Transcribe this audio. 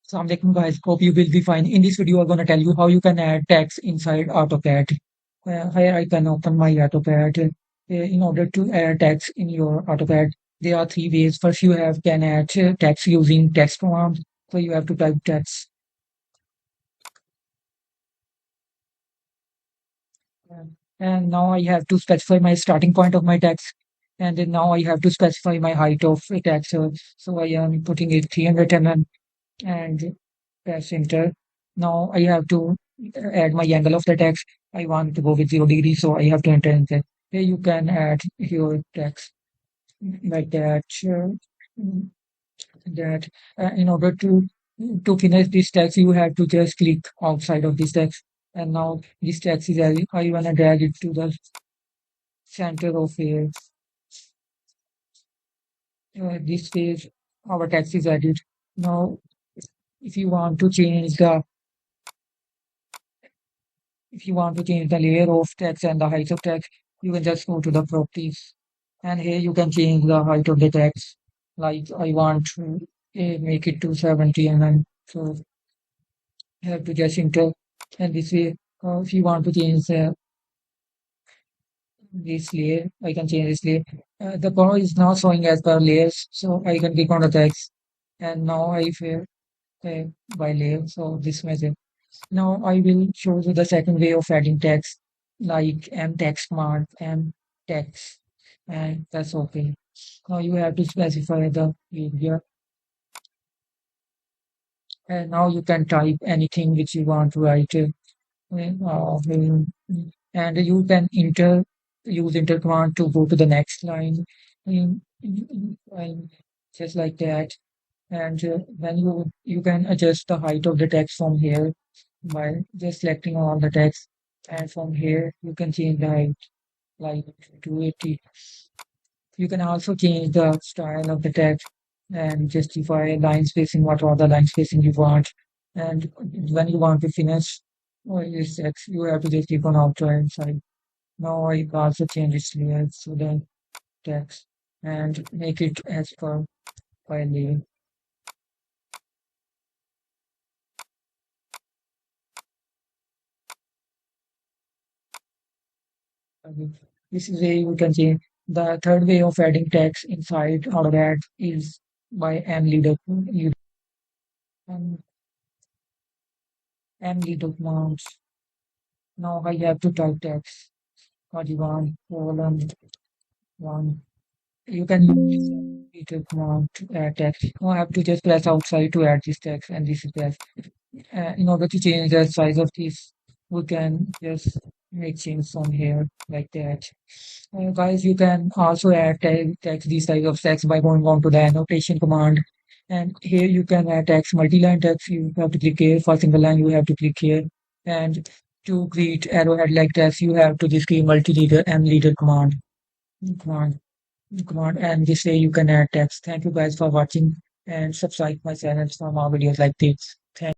Assalamu alaikum guys, hope you will be fine. In this video, I'm going to tell you how you can add text inside AutoCAD. Here I can open my AutoCAD. In order to add text in your AutoCAD, there are three ways. First, you can add text using text command. So you have to type text. And now I have to specify my starting point of my text. And then now I have to specify my height of text. So I am putting it 300 mm and press enter. Now I have to add my angle of the text. I want to go with 0 degrees, so I have to enter enter. Here you can add your text like that. That in order to finish this text, you have to just click outside of this text. And now this text is added. I wanna drag it to the center of here. This page, our text is added. Now, if you want to change the layer of text and the height of text, you can just go to the properties. And here you can change the height of the text. Like I want to make it to 70 mm. So you have to just enter. And this way, if you want to change this layer, I can change this layer. The color is now showing as per layers. So I can click on the text. And now I feel by layer. So this method. Now I will show you the second way of adding text, like MText Command, MText, and that's okay. Now you have to specify the area, and now you can type anything which you want to write, and you can use enter command to go to the next line, and just like that. And when you can adjust the height of the text from here by just selecting all the text, and from here you can change the height like 280. You can also change the style of the text and justify line spacing, what all the line spacing you want. And when you want to finish this text, you have to just click on outside side. Now I also change its layer to the text and make it as per file layer. This is way you can change. The third way of adding text inside AutoCAD is by MLeader. Um, MLeader commands. Now I have to type text. What you want? Colon one. You can use MLeader command to add text. Now I have to just press outside to add this text, and this is text. In order to change the size of this, we can just make change from here like that. Guys, you can also add text this size of text by going on to the annotation command. And here you can add text, multi-line text. You have to click here. For single line, you have to click here. And to create arrowhead like text, you have to just create multi-leader and leader command, and this way you can add text. Thank you guys for watching and subscribe my channel for more videos like this.